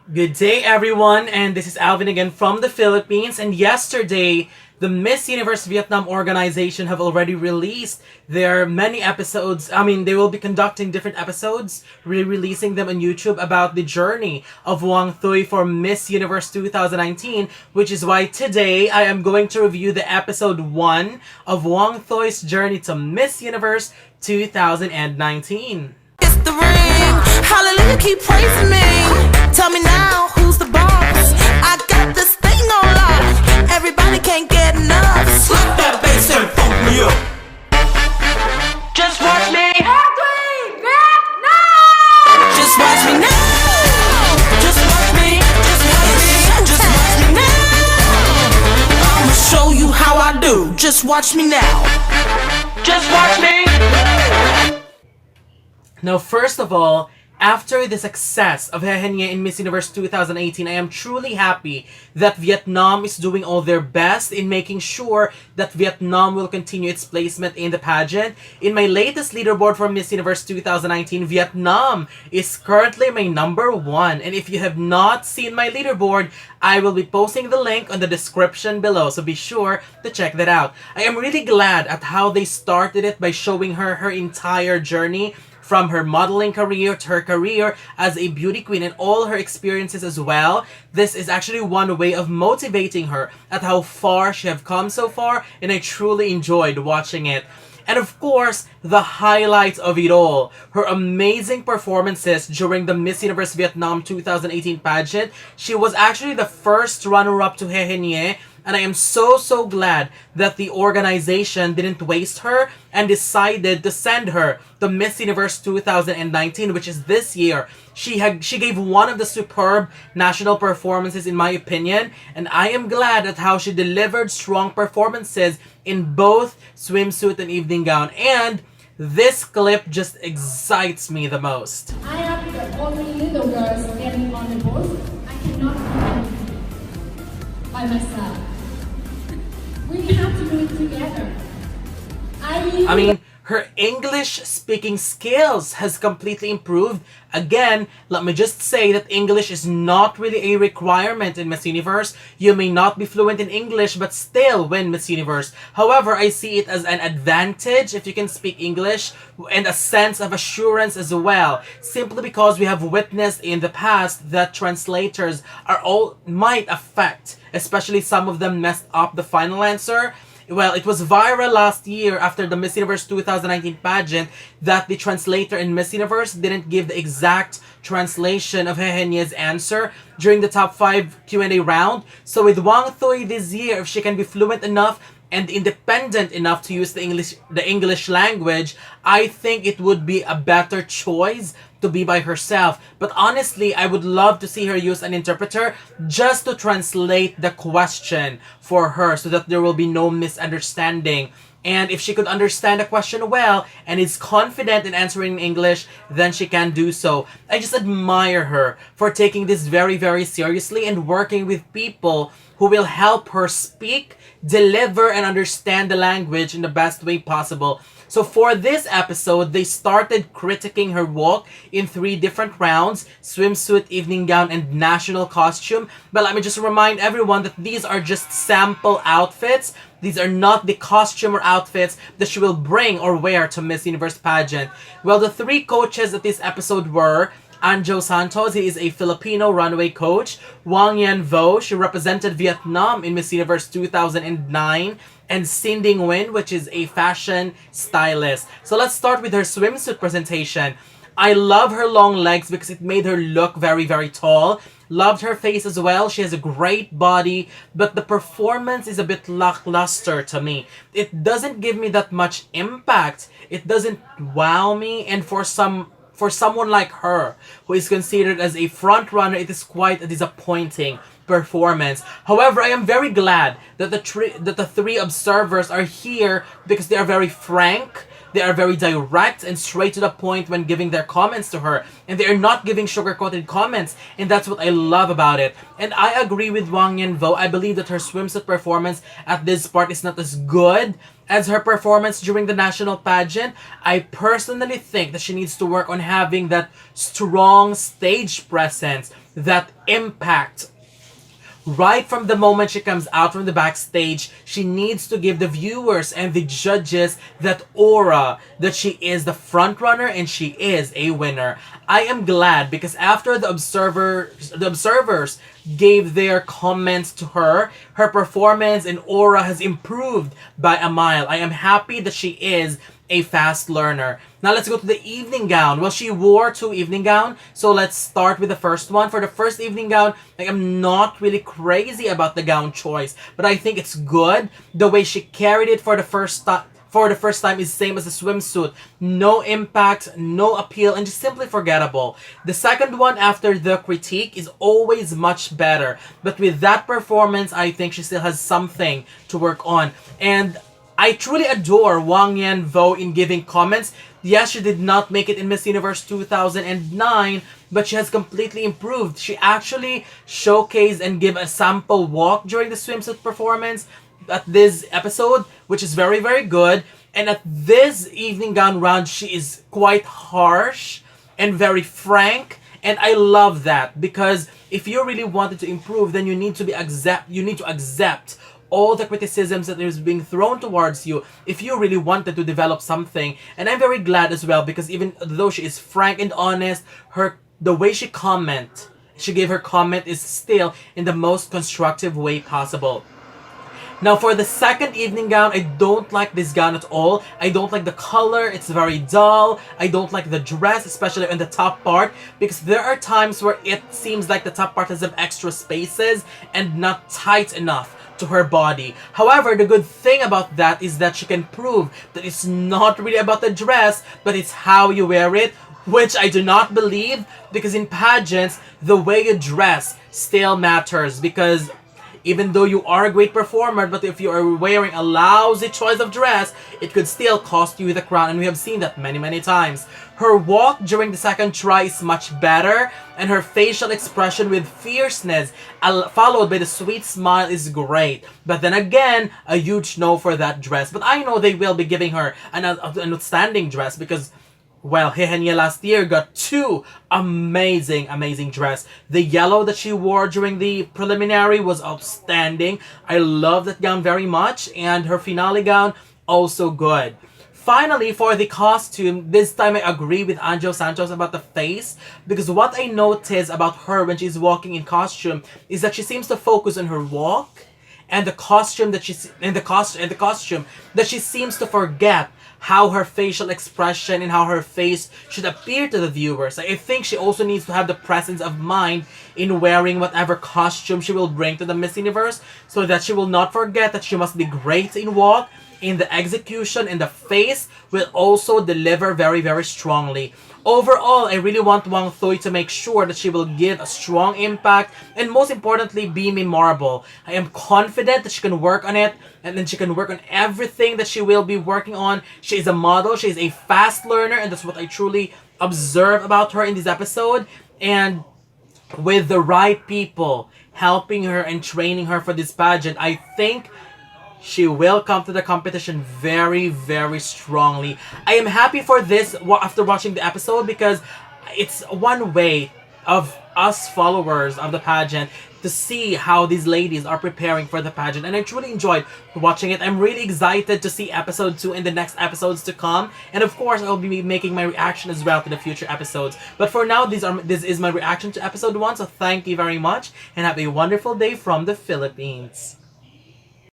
Good day, everyone, and this is Alvin again from the Philippines. And yesterday, the Miss Universe Vietnam organization have already released their many episodes. They will be conducting different episodes, re-releasing them on YouTube about the journey of Hoang Thuy for Miss Universe 2019, which is why today I am going to review the episode 1 of Hoang Thuy's journey to Miss Universe 2019. It's the ring. Hallelujah, keep praising me. Tell me now, who's the boss? I got this thing on lock. Everybody can't get enough. Slap that bass and funk me up. Just watch me. Just watch me now. Just watch me. Just watch me. Just watch me now. I'ma show you how I do. Just watch me now. Just watch me. Now, first of all, after the success of Hoang in Miss Universe 2018, I am truly happy that Vietnam is doing all their best in making sure that Vietnam will continue its placement in the pageant. In my latest leaderboard for Miss Universe 2019, Vietnam is currently my number 1. And if you have not seen my leaderboard, I will be posting the link on the description below, so be sure to check that out. I am really glad at how they started it by showing her entire journey, from her modeling career to her career as a beauty queen and all her experiences as well. This is actually one way of motivating her at how far she have come so far, and I truly enjoyed watching it. And of course, the highlight of it all, her amazing performances during the Miss Universe Vietnam 2018 pageant. She was actually the first runner-up to Hoang, and I am so glad that the organization didn't waste her and decided to send her to Miss Universe 2019, which is this year. She gave one of the superb national performances in my opinion, and I am glad at how she delivered strong performances in both swimsuit and evening gown. And this clip just excites me the most. I am the only little girl standing on the boat. I cannot do anything by myself. We have to do it together. Her English speaking skills has completely improved. Again, let me just say that English is not really a requirement in Miss Universe. You may not be fluent in English but still win Miss Universe. However, I see it as an advantage if you can speak English, and a sense of assurance as well. Simply because we have witnessed in the past that translators might affect, especially some of them messed up the final answer. Well, it was viral last year after the Miss Universe 2019 pageant that the translator in Miss Universe didn't give the exact translation of Hoang's answer during the top 5 Q&A round. So with Hoang Thuy this year, if she can be fluent enough and independent enough to use the English language, I think it would be a better choice to be by herself. But honestly, I would love to see her use an interpreter just to translate the question for her so that there will be no misunderstanding. And if she could understand a question well and is confident in answering in English, then she can do so. I just admire her for taking this very seriously and working with people who will help her speak, deliver, and understand the language in the best way possible. So for this episode, they started critiquing her walk in 3 different rounds: swimsuit, evening gown, and national costume. But let me just remind everyone that these are just sample outfits. These are not the costume or outfits that she will bring or wear to Miss Universe pageant. Well, the 3 coaches of this episode were Anjo Santos, he is a Filipino runway coach. Hoang Vo, she represented Vietnam in Miss Universe 2009. And Cindy Nguyen, which is a fashion stylist. So let's start with her swimsuit presentation. I love her long legs because it made her look very tall. Loved her face as well. She has a great body, but the performance is a bit lackluster to me. It doesn't give me that much impact. It doesn't wow me, and for someone like her, who is considered as a front runner, it is quite a disappointing performance. However, I am very glad that the 3 observers are here because they are very frank, they are very direct and straight to the point when giving their comments to her, and they are not giving sugar-coated comments, and that's what I love about it. And I agree with Hoang Vo. I believe that her swimsuit performance at this part is not as good as her performance during the national pageant. I personally think that she needs to work on having that strong stage presence that impact. Right from the moment she comes out from the backstage, she needs to give the viewers and the judges that aura that she is the front runner and she is a winner. I am glad because after the observers gave their comments to her, her performance and aura has improved by a mile. I am happy that she is a fast learner. Now let's go to the evening gown. Well, she wore two evening gown, so let's start with the first one. For the first evening gown, I am not really crazy about the gown choice, but I think it's good. The way she carried it for the first time. For the first time is same as the swimsuit. No impact, no appeal, and just simply forgettable. The second one after the critique is always much better. But with that performance, I think she still has something to work on. And I truly adore Wang Yanvo in giving comments. Yes, she did not make it in Miss Universe 2009, but she has completely improved. She actually showcased and gave a sample walk during the swimsuit performance at this episode, which is very, very good. And at this evening gown round, she is quite harsh and very frank. And I love that because if you really wanted to improve, then you need to accept all the criticisms that is being thrown towards you if you really wanted to develop something. And I'm very glad as well because even though she is frank and honest, the way she gave her comment is still in the most constructive way possible. Now for the second evening gown, I don't like this gown at all. I don't like the color, it's very dull. I don't like the dress, especially on the top part, because there are times where it seems like the top part has some extra spaces and not tight enough to her body. However, the good thing about that is that she can prove that it's not really about the dress, but it's how you wear it, which I do not believe, because in pageants, the way you dress still matters, because even though you are a great performer, but if you are wearing a lousy choice of dress, it could still cost you the crown, and we have seen that many, many times. Her walk during the second try is much better, and her facial expression with fierceness, followed by the sweet smile, is great. But then again, a huge no for that dress. But I know they will be giving her an outstanding dress because, well, Hehenya last year got two amazing dress. The yellow that she wore during the preliminary was outstanding. I love that gown very much, and her finale gown also good. Finally, for the costume, this time I agree with Anjo Santos about the face, because what I notice about her when she's walking in costume is that she seems to focus on her walk and the costume that she seems to forget how her facial expression and how her face should appear to the viewers. I think she also needs to have the presence of mind in wearing whatever costume she will bring to the Miss Universe, so that she will not forget that she must be great in walk, in the execution, and the face will also deliver very, very strongly. Overall, I really want Wang Thuy to make sure that she will give a strong impact and most importantly, be memorable. I am confident that she can work on it, and then she can work on everything that she will be working on. She is a model, she is a fast learner, and that's what I truly observe about her in this episode. And with the right people helping her and training her for this pageant, I think she will come to the competition very, very strongly. I am happy for this after watching the episode, because it's one way of us followers of the pageant to see how these ladies are preparing for the pageant, and I truly enjoyed watching it. I'm really excited to see episode 2 and the next episodes to come, and of course I'll be making my reaction as well to the future episodes. But for now, this is my reaction to episode 1, so thank you very much and have a wonderful day from the Philippines.